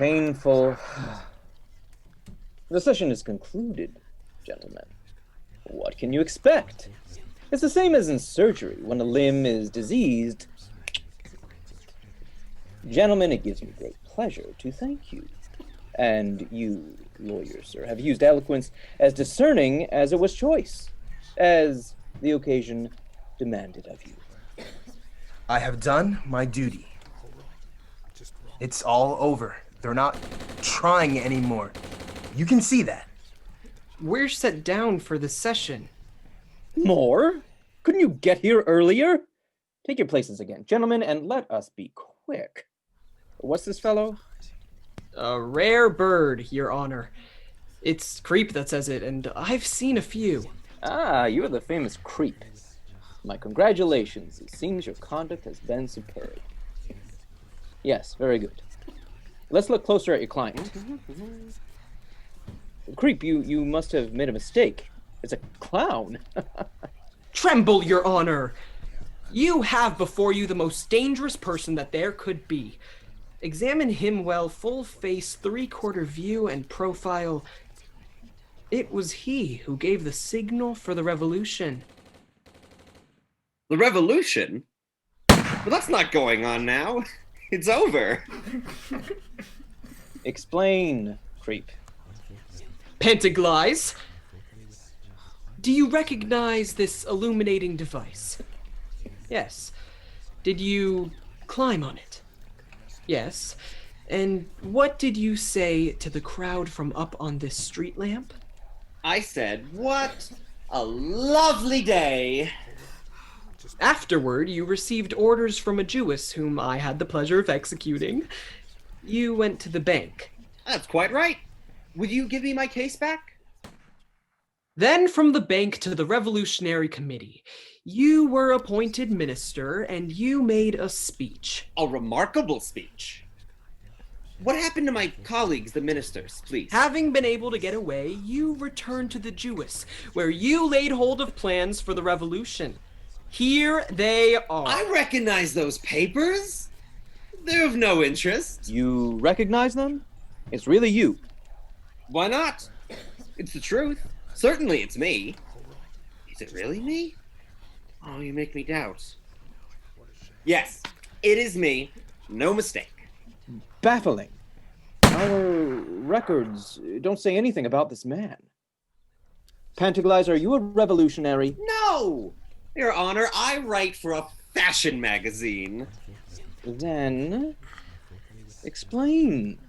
painful. The session is concluded, gentlemen. What can you expect? It's the same as in surgery when a limb is diseased. Gentlemen, it gives me great pleasure to thank you. And you, lawyers, sir, have used eloquence as discerning as it was choice, as the occasion demanded of you. I have done my duty. It's all over. They're not trying anymore. You can see that. We're set down for the session. More? Couldn't you get here earlier? Take your places again, gentlemen, and let us be quick. What's this fellow? A rare bird, Your Honor. It's Creep that says it, and I've seen a few. Ah, you're the famous Creep. My congratulations. It seems your conduct has been superb. Yes, very good. Let's look closer at your client. Creep, you must have made a mistake. It's a clown. Tremble, Your Honor! You have before you the most dangerous person that there could be. Examine him well, full face, three-quarter view, and profile. It was he who gave the signal for the revolution. The revolution? Well, that's not going on now. It's over. Explain, Creep. Pantagleize? Do you recognize this illuminating device? Yes. Did you climb on it? Yes. And what did you say to the crowd from up on this street lamp? I said, what a lovely day. Afterward, you received orders from a Jewess whom I had the pleasure of executing. You went to the bank. That's quite right. Would you give me my case back? Then from the bank to the Revolutionary Committee. You were appointed minister, and you made a speech. A remarkable speech. What happened to my colleagues, the ministers, please? Having been able to get away, you returned to the Jewess, where you laid hold of plans for the revolution. Here they are. I recognize those papers. They're of no interest. You recognize them? It's really you. Why not? It's the truth. Certainly it's me. Is it really me? Oh, you make me doubt. Yes, it is me. No mistake. Baffling. Our records don't say anything about this man. Pantagleize, are you a revolutionary? No! Your Honor, I write for a fashion magazine. Then, explain.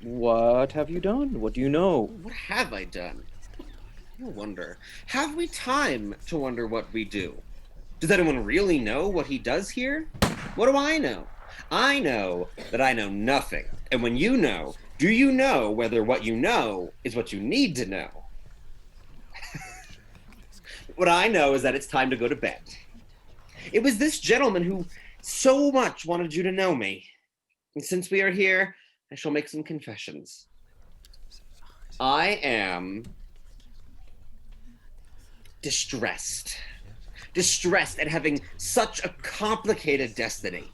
What have you done? What do you know? What have I done? I wonder. Have we time to wonder what we do? Does anyone really know what he does here? What do I know? I know that I know nothing. And when you know, do you know whether what you know is what you need to know? What I know is that it's time to go to bed. It was this gentleman who so much wanted you to know me. And since we are here, I shall make some confessions. I am distressed. Distressed at having such a complicated destiny.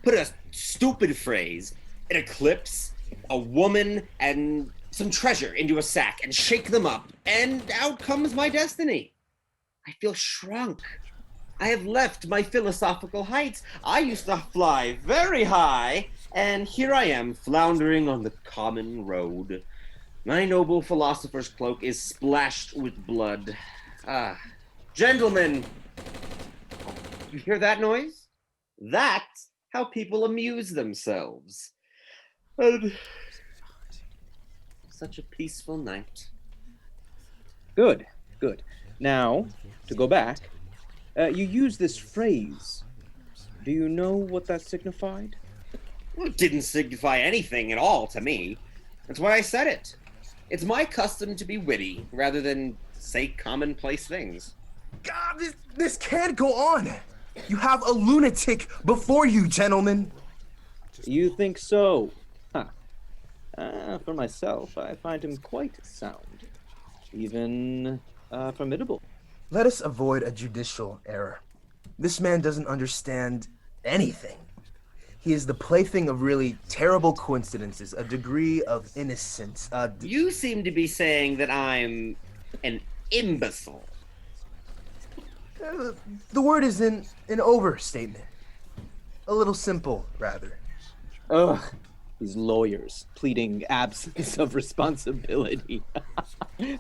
Put a stupid phrase, an eclipse, a woman, and some treasure into a sack and shake them up, and out comes my destiny. I feel shrunk. I have left my philosophical heights. I used to fly very high, and here I am floundering on the common road. My noble philosopher's cloak is splashed with blood. Ah, gentlemen, you hear that noise? That's how people amuse themselves. And such a peaceful night. Good, good. Now, to go back, you use this phrase. Do you know what that signified? Well, it didn't signify anything at all to me. That's why I said it. It's my custom to be witty rather than say commonplace things. God, this can't go on. You have a lunatic before you, gentlemen. You think so? Huh. For myself, I find him quite sound. Even formidable. Let us avoid a judicial error. This man doesn't understand anything. He is the plaything of really terrible coincidences, a degree of innocence. You seem to be saying that I'm an imbecile. The word is an overstatement. A little simple, rather. Ugh, these lawyers pleading absence of responsibility.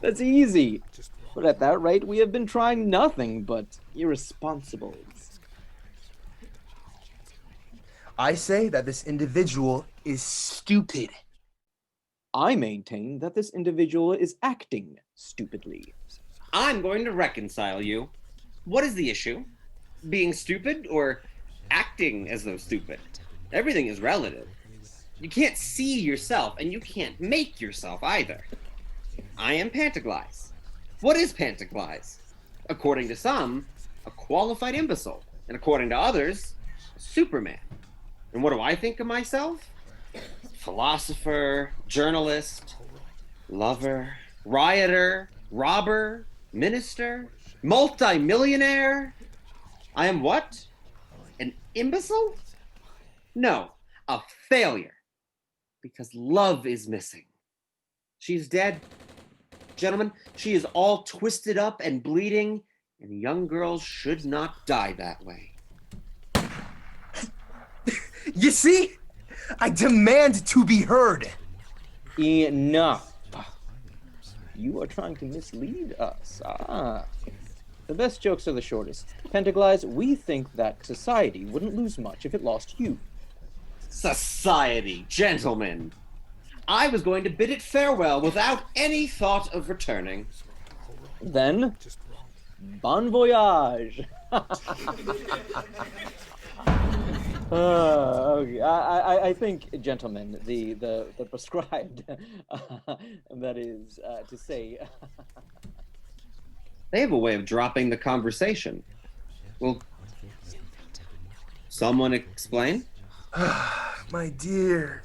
That's easy. But at that rate, we have been trying nothing but irresponsibles. I say that this individual is stupid. I maintain that this individual is acting stupidly. I'm going to reconcile you. What is the issue? Being stupid or acting as though stupid? Everything is relative. You can't see yourself, and you can't make yourself either. I am Pantagleize. What is Pantagleize? According to some, a qualified imbecile, and according to others, a Superman. And what do I think of myself? Philosopher, journalist, lover, rioter, robber, minister, multi-millionaire. I am what? An imbecile? No, a failure. Because love is missing. She's dead. Gentlemen, she is all twisted up and bleeding, and young girls should not die that way. You see? I demand to be heard. Enough. You are trying to mislead us. The best jokes are the shortest. Pantagleize, we think that society wouldn't lose much if it lost you. Society, gentlemen. I was going to bid it farewell without any thought of returning. Then, bon voyage. Okay. I think, gentlemen, the prescribed, that is to say... They have a way of dropping the conversation. Will someone explain? My dear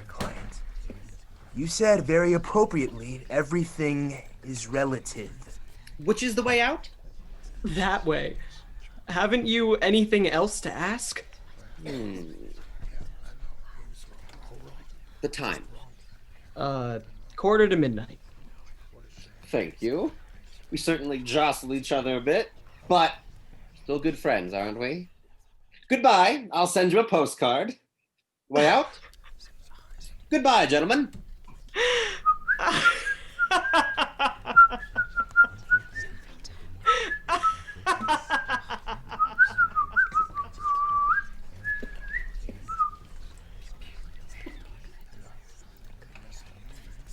client. You said very appropriately, everything is relative. Which is the way out? That way. Haven't you anything else to ask? The time. 1:45. Thank you. We certainly jostle each other a bit, but still good friends, aren't we? Goodbye. I'll send you a postcard. Way out? Goodbye, gentlemen.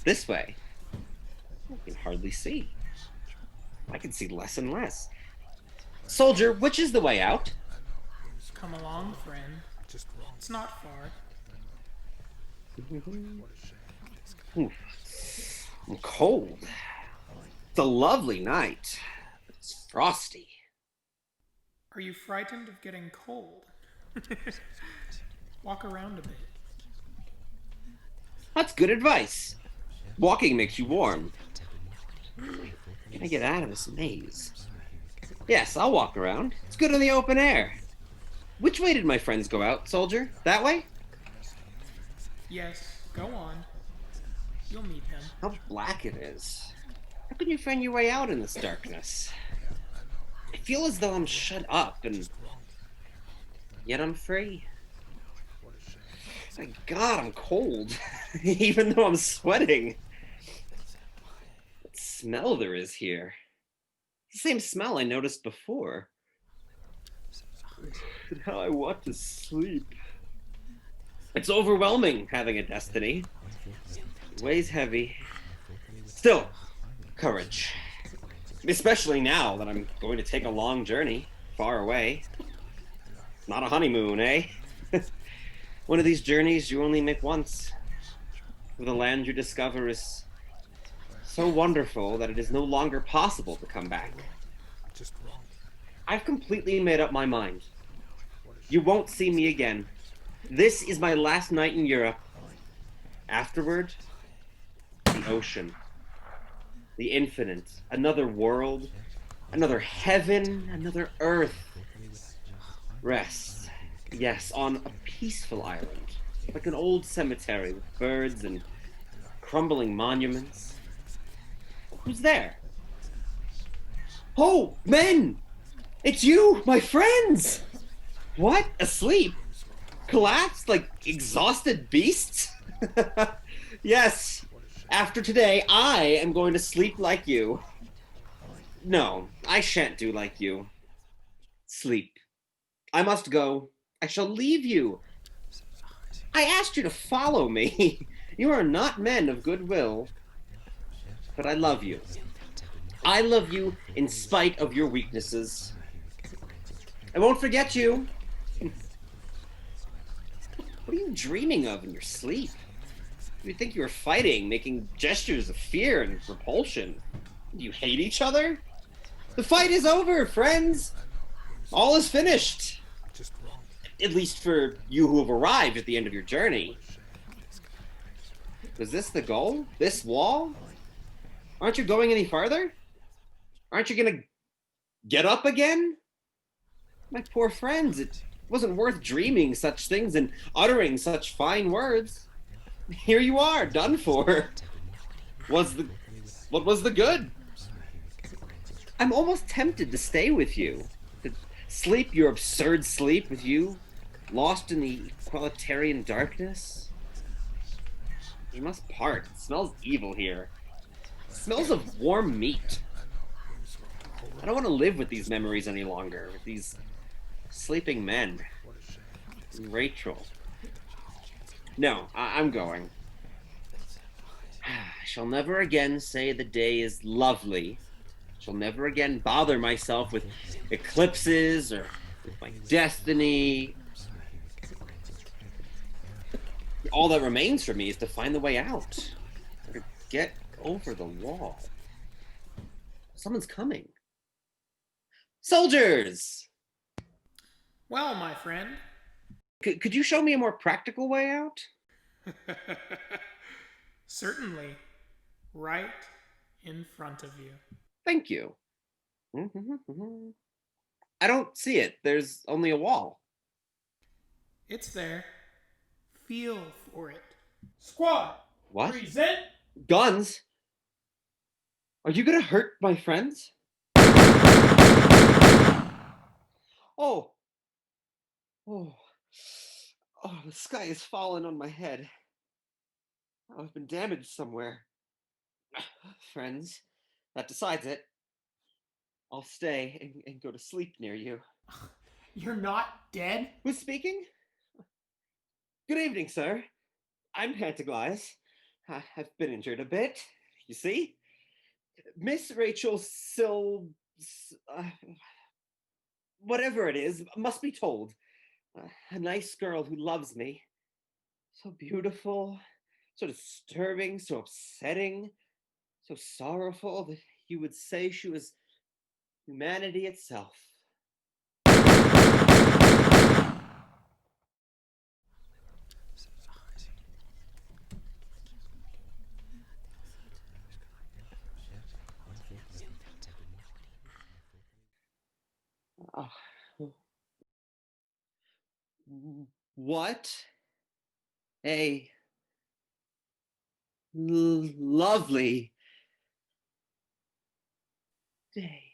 This way, I can hardly see. I can see less and less. Soldier, which is the way out? Come along, friend. It's not far. I'm cold. It's a lovely night. It's frosty. Are you frightened of getting cold? Walk around a bit. That's good advice. Walking makes you warm. Can I get out of this maze? Yes, I'll walk around. It's good in the open air. Which way did my friends go out, soldier? That way? Yes, go on. You'll meet him. How black it is. How can you find your way out in this darkness? I feel as though I'm shut up and yet I'm free. My God, I'm cold. Even though I'm sweating. What smell there is here. It's the same smell I noticed before. And how I want to sleep. It's overwhelming having a destiny. It weighs heavy. Still, courage. Especially now that I'm going to take a long journey, far away. Not a honeymoon, eh? One of these journeys you only make once. Where the land you discover is so wonderful that it is no longer possible to come back. I've completely made up my mind. You won't see me again. This is my last night in Europe. Afterward, the ocean. The infinite. Another world. Another heaven. Another earth. Rest. Yes, on a peaceful island. Like an old cemetery with birds and crumbling monuments. Who's there? Oh, men! It's you, my friends! What? Asleep? Collapsed like exhausted beasts? Yes. After today, I am going to sleep like you. No, I shan't do like you. Sleep. I must go. I shall leave you. I asked you to follow me. You are not men of goodwill. But I love you. I love you in spite of your weaknesses. I won't forget you. What are you dreaming of in your sleep? You think you were fighting, making gestures of fear and repulsion. Do you hate each other? The fight is over, friends. All is finished. At least for you who have arrived at the end of your journey. Was this the goal? This wall? Aren't you going any farther? Aren't you gonna get up again? My poor friends, it wasn't worth dreaming such things and uttering such fine words. Here you are, done for. What was the good? I'm almost tempted to stay with you, to sleep your absurd sleep with you, lost in the equalitarian darkness. We must part. It smells evil here. It smells of warm meat. I don't want to live with these memories any longer, with these sleeping men. And Rachel. No, I'm going. I shall never again say the day is lovely. I shall never again bother myself with eclipses or with my destiny. All that remains for me is to find the way out. To get over the wall. Someone's coming. Soldiers! Well, my friend. Could you show me a more practical way out? Certainly. Right in front of you. Thank you. I don't see it. There's only a wall. It's there. Feel for it. Squad! What? Present! Guns? Are you gonna hurt my friends? Oh. Oh. Oh, the sky has fallen on my head. I've been damaged somewhere. Friends, that decides it. I'll stay and go to sleep near you. You're not dead? Who's speaking? Good evening, sir. I'm Pantagleize. I've been injured a bit, you see? Miss Rachel whatever it is, must be told. A nice girl who loves me. So beautiful, so disturbing, so upsetting, so sorrowful that you would say she was humanity itself. What a lovely day.